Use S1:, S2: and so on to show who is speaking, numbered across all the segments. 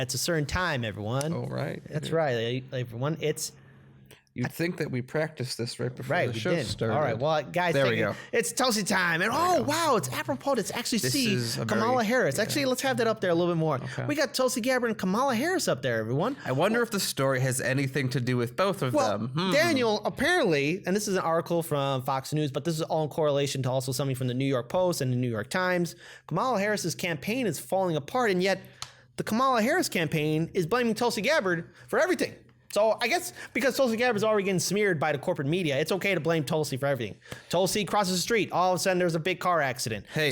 S1: at a certain time, everyone.
S2: Oh, right.
S1: That's right, everyone. It's
S2: You'd think that we practiced this right before
S1: right.
S2: the
S1: We
S2: show
S1: did.
S2: started.
S1: All right. Well, guys,
S2: There we go.
S1: It's Tulsi time, and wow, it's apropos to actually see Kamala Harris. Actually, let's have that up there a little bit more. Okay. We got Tulsi Gabbard and Kamala Harris up there, everyone.
S2: I wonder if the story has anything to do with both of them.
S1: Daniel, apparently, and this is an article from Fox News, but this is all in correlation to also something from the New York Post and the New York Times. Kamala Harris's campaign is falling apart, and yet the Kamala Harris campaign is blaming Tulsi Gabbard for everything. So I guess because Tulsi Gabbard is already getting smeared by the corporate media, it's okay to blame Tulsi for everything. Tulsi crosses the street. All of a sudden, there's a big car accident.
S2: Hey,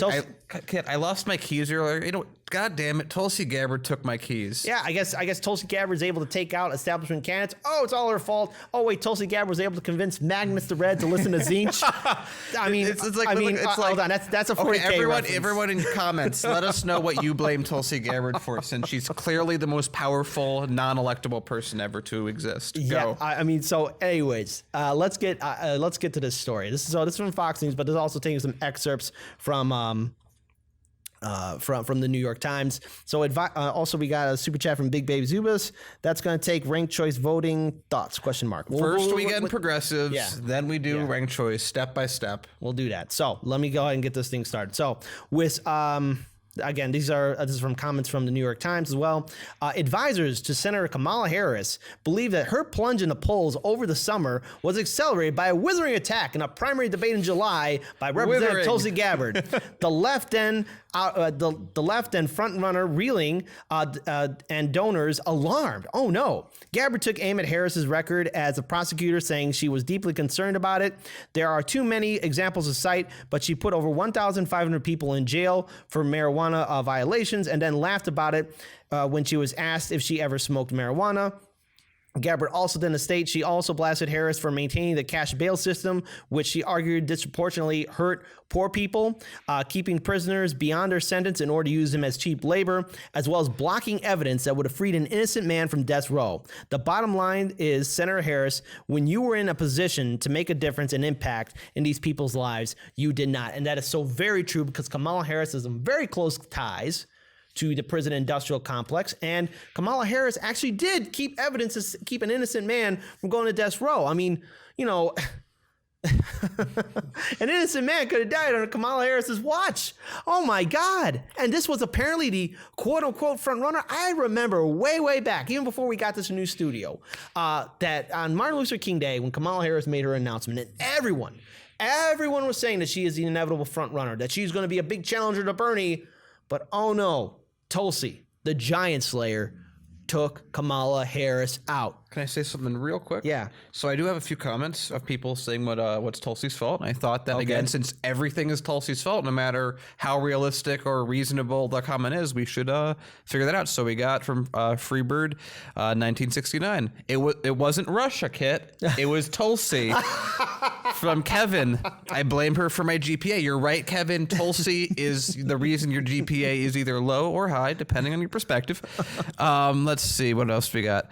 S2: Kit, I lost my keys earlier. You know, God damn it, Tulsi Gabbard took my keys.
S1: Yeah, I guess Tulsi Gabbard is able to take out establishment candidates. Oh, it's all her fault. Oh wait, Tulsi Gabbard was able to convince Magnus the Red to listen to Zinch. I mean, hold on, that's a 40K reference.
S2: Everyone in comments, let us know what you blame Tulsi Gabbard for, since she's clearly the most powerful, non-electable person ever to exist. Go.
S1: Yeah, I mean, so anyways, let's get to this story. This is from Fox News, but there's also taking some excerpts from the New York Times. So also we got a super chat from Big Baby Zubas. That's going to take ranked choice voting thoughts, question mark.
S2: First we get in progressives, then we do ranked choice step by step.
S1: We'll do that. So let me go ahead and get this thing started. So with again, this is from comments from the New York Times as well. Advisors to Senator Kamala Harris believe that her plunge in the polls over the summer was accelerated by a withering attack in a primary debate in July by Representative Tulsi Gabbard. The left and front runner reeling and donors alarmed. Oh no. Gabbard took aim at Harris's record as a prosecutor, saying she was deeply concerned about it. There are too many examples to cite, but she put over 1,500 people in jail for marijuana violations and then laughed about it when she was asked if she ever smoked marijuana. Gabbard also then state she also blasted Harris for maintaining the cash bail system, which she argued disproportionately hurt poor people, keeping prisoners beyond their sentence in order to use them as cheap labor, as well as blocking evidence that would have freed an innocent man from death row. The bottom line is, Senator Harris, when you were in a position to make a difference and impact in these people's lives, you did not. And that is so very true, because Kamala Harris has some very close ties to the prison industrial complex, and Kamala Harris actually did keep evidence to keep an innocent man from going to death row. I mean, you know, an innocent man could have died under Kamala Harris's watch. Oh my God. And this was apparently the quote unquote front runner. I remember way back, even before we got this new studio, that on Martin Luther King Day, when Kamala Harris made her announcement, and everyone was saying that she is the inevitable front runner, that she's going to be a big challenger to Bernie. But oh no, Tulsi, the giant slayer, took Kamala Harris out.
S2: Can I say something real quick?
S1: Yeah.
S2: So I do have a few comments of people saying what's Tulsi's fault. And I thought that, again, since everything is Tulsi's fault, no matter how realistic or reasonable the comment is, we should figure that out. So we got from Freebird, 1969. It wasn't Russia, Kit. It was Tulsi. From Kevin, I blame her for my GPA. You're right, Kevin. Tulsi is the reason your GPA is either low or high, depending on your perspective. Let's see. What else we got?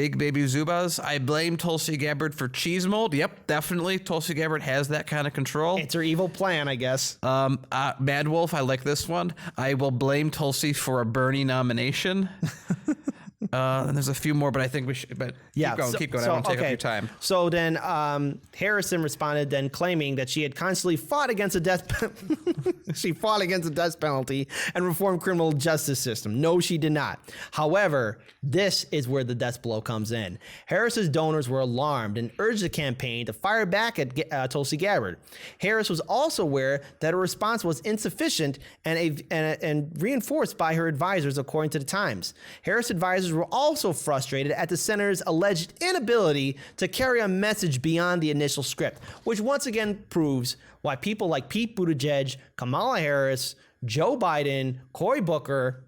S2: Big Baby Zubas. I blame Tulsi Gabbard for cheese mold. Yep, definitely. Tulsi Gabbard has that kind of control.
S1: It's her evil plan, I guess.
S2: Mad Wolf, I like this one. I will blame Tulsi for a Bernie nomination. And there's a few more, but I think we should. But yeah, keep going. I won't take up your time.
S1: So then, Harrison responded, then claiming that she had constantly fought against the death. She fought against the death penalty and reformed criminal justice system. No, she did not. However, this is where the death blow comes in. Harris's donors were alarmed and urged the campaign to fire back at Tulsi Gabbard. Harris was also aware that her response was insufficient and reinforced by her advisors, according to the Times. Harris advisors were also frustrated at the senator's alleged inability to carry a message beyond the initial script, which once again proves why people like Pete Buttigieg, Kamala Harris, Joe Biden, Cory Booker,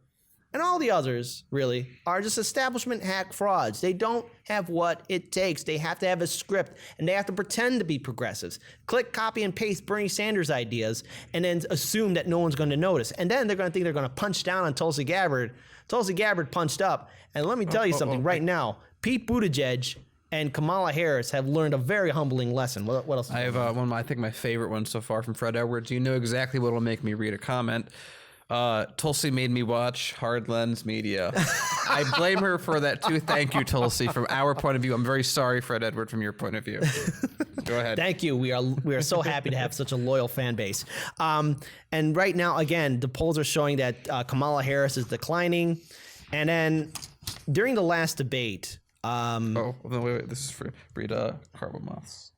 S1: and all the others, really, are just establishment hack frauds. They don't have what it takes. They have to have a script, and they have to pretend to be progressives. Click, copy, and paste Bernie Sanders ideas, and then assume that no one's going to notice. And then they're going to think they're going to punch down on Tulsi Gabbard. Tulsi Gabbard punched up. And let me tell you something right now. Pete Buttigieg and Kamala Harris have learned a very humbling lesson. What else?
S2: I have one of I think my favorite one so far from Fred Edwards. You know exactly what will make me read a comment. Tulsi made me watch Hard Lens Media. I blame her for that too. Thank you, Tulsi. From our point of view, I'm very sorry, Fred Edward, from your point of view. Go ahead.
S1: Thank you. We are so happy to have such a loyal fan base. And right now, again, the polls are showing that Kamala Harris is declining. And then during the last debate,
S2: oh no, wait. This is for breed Caramoss.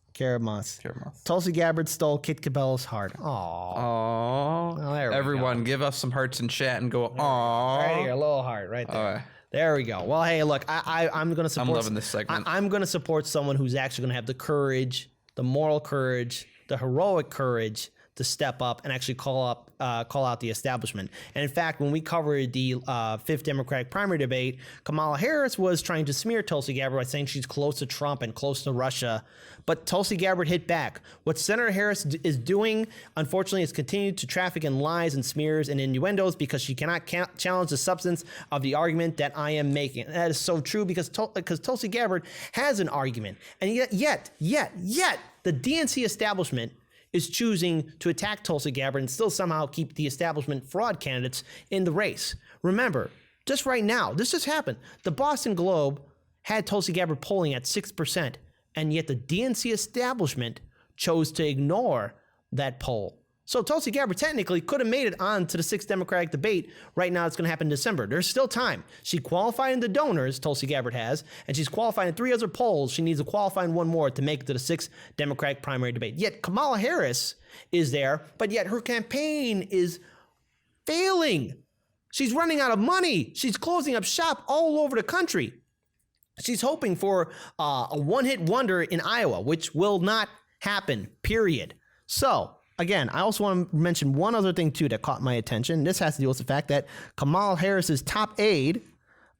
S1: Tulsi Gabbard stole Kit Cabela's heart. Aww.
S2: Well, everyone, give us some hearts in chat and go, aww.
S1: Right here, a little heart right there. Right. There we go. Well, hey, look, I'm going to support.
S2: I'm loving this segment.
S1: I'm going to support someone who's actually going to have the courage, the moral courage, the heroic courage to step up and actually call out the establishment. And in fact, when we covered the 5th Democratic primary debate, Kamala Harris was trying to smear Tulsi Gabbard by saying she's close to Trump and close to Russia. But Tulsi Gabbard hit back. What Senator Harris is doing, unfortunately, is continue to traffic in lies and smears and innuendos because she cannot challenge the substance of the argument that I am making. And that is so true because Tulsi Gabbard has an argument. And yet, the DNC establishment is choosing to attack Tulsi Gabbard and still somehow keep the establishment fraud candidates in the race. Remember, just right now, this just happened. The Boston Globe had Tulsi Gabbard polling at 6%, and yet the DNC establishment chose to ignore that poll. So Tulsi Gabbard technically could have made it on to the 6th Democratic debate. Right now, it's going to happen in December. There's still time. She qualified in the donors, Tulsi Gabbard has, and she's qualified in 3 other polls. She needs to qualify in 1 more to make it to the 6th Democratic primary debate. Yet Kamala Harris is there, but yet her campaign is failing. She's running out of money. She's closing up shop all over the country. She's hoping for a one-hit wonder in Iowa, which will not happen, period. So, again, I also want to mention one other thing, too, that caught my attention. This has to do with the fact that Kamala Harris's top aide,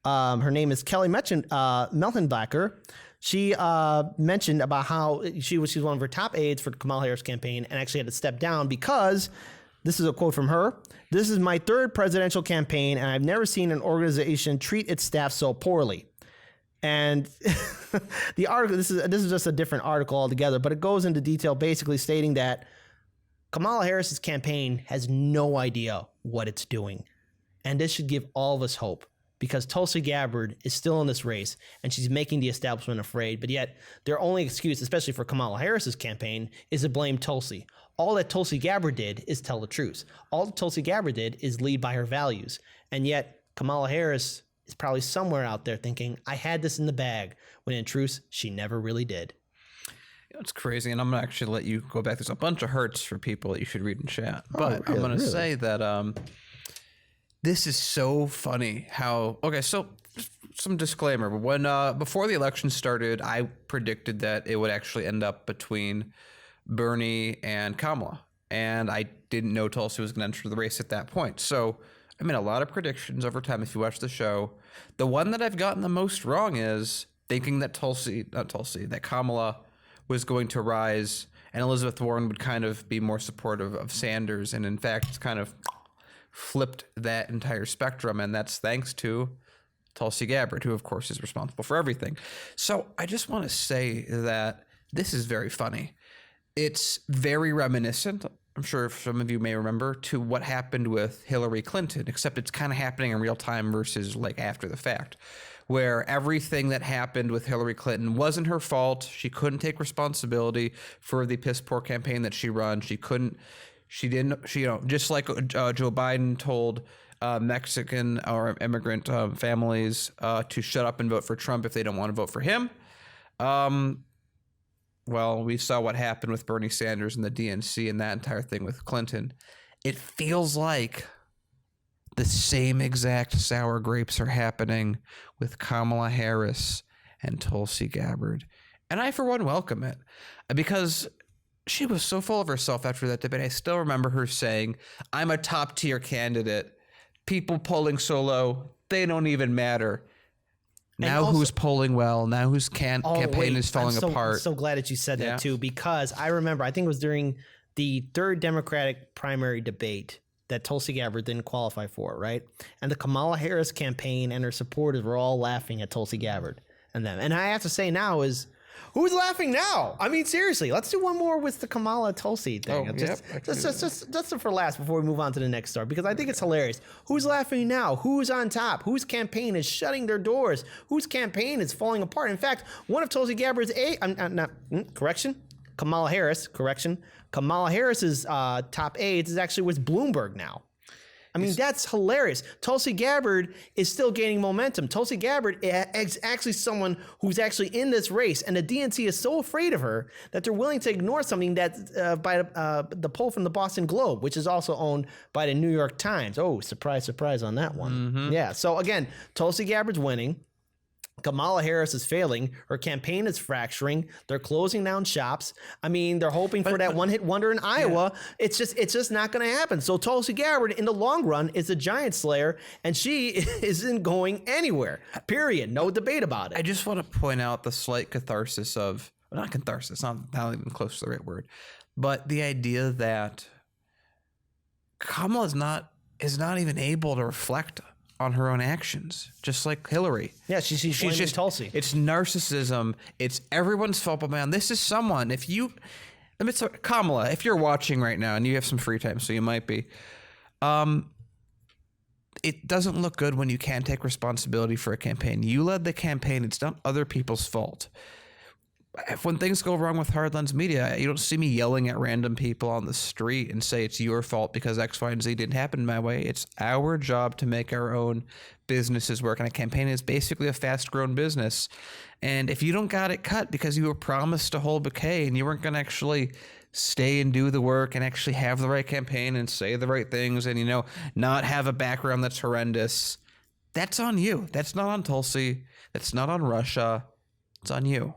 S1: her name is Kelly Melchenbacher, she mentioned about how she was one of her top aides for the Kamala Harris campaign and actually had to step down because, this is a quote from her, "This is my 3rd presidential campaign, and I've never seen an organization treat its staff so poorly." And the article, this is just a different article altogether, but it goes into detail basically stating that Kamala Harris's campaign has no idea what it's doing. And this should give all of us hope because Tulsi Gabbard is still in this race and she's making the establishment afraid. But yet their only excuse, especially for Kamala Harris's campaign, is to blame Tulsi. All that Tulsi Gabbard did is tell the truth. All that Tulsi Gabbard did is lead by her values. And yet Kamala Harris is probably somewhere out there thinking, I had this in the bag, when in truth, she never really did.
S2: It's crazy, and I'm going to actually let you go back. There's a bunch of hurts for people that you should read in chat. But I'm going to say that this is so funny how... Okay, so some disclaimer. When before the election started, I predicted that it would actually end up between Bernie and Kamala. And I didn't know Tulsi was going to enter the race at that point. So I made a lot of predictions over time if you watch the show. The one that I've gotten the most wrong is thinking that that Kamala was going to rise and Elizabeth Warren would kind of be more supportive of Sanders. And in fact, it's kind of flipped that entire spectrum. And that's thanks to Tulsi Gabbard, who of course is responsible for everything. So I just want to say that this is very funny. It's very reminiscent, I'm sure some of you may remember, to what happened with Hillary Clinton, except it's kind of happening in real time versus like after the fact, where everything that happened with Hillary Clinton wasn't her fault. She couldn't take responsibility for the piss poor campaign that she run. She didn't, just like Joe Biden told Mexican or immigrant families to shut up and vote for Trump if they don't want to vote for him. Well, we saw what happened with Bernie Sanders and the DNC and that entire thing with Clinton. It feels like the same exact sour grapes are happening with Kamala Harris and Tulsi Gabbard. And I, for one, welcome it because she was so full of herself after that debate. I still remember her saying, I'm a top tier candidate. People polling so low, they don't even matter. Now also, who's polling well? Now whose campaign is falling apart? I'm
S1: so glad that you said that too, because I remember, I think it was during the 3rd Democratic primary debate that Tulsi Gabbard didn't qualify for, right? And the Kamala Harris campaign and her supporters were all laughing at Tulsi Gabbard and them. And I have to say now is Who's laughing now? I mean, seriously, let's do one more with the Kamala Tulsi thing.
S2: Oh,
S1: just
S2: yep,
S1: for last before we move on to the next story, because I think it's hilarious. Who's laughing now? Who's on top? Whose campaign is shutting their doors? Whose campaign is falling apart? In fact, one of Tulsi Gabbard's Kamala Harris's top aides is actually with Bloomberg now. I mean, that's hilarious. Tulsi Gabbard is still gaining momentum. Tulsi Gabbard is actually someone who's actually in this race, and the DNC is so afraid of her that they're willing to ignore something that by the poll from the Boston Globe, which is also owned by the New York Times. Oh, surprise, surprise on that one. Mm-hmm. Yeah. So again, Tulsi Gabbard's winning. Kamala Harris is failing. Her campaign is fracturing. They're closing down shops. I mean, they're hoping for that one-hit wonder in Iowa. Yeah. It's just not going to happen. So Tulsi Gabbard, in the long run, is a giant slayer, and she isn't going anywhere. Period. No debate about it.
S2: I just want to point out the slight catharsis of, well, not catharsis, not even close to the right word, but the idea that Kamala is not even able to reflect on her own actions, just like Hillary.
S1: Yeah, she's just Tulsi.
S2: It's narcissism. It's everyone's fault. But man, this is someone. Kamala, if you're watching right now and you have some free time, so you might be, it doesn't look good when you can't take responsibility for a campaign. You led the campaign. It's not other people's fault. When things go wrong with Hardlines Media, you don't see me yelling at random people on the street and say it's your fault because X, Y, and Z didn't happen my way. It's our job to make our own businesses work. And a campaign is basically a fast-grown business. And if you don't got it cut because you were promised to hold bouquet and you weren't going to actually stay and do the work and actually have the right campaign and say the right things and, not have a background that's horrendous, that's on you. That's not on Tulsi. That's not on Russia. It's on you.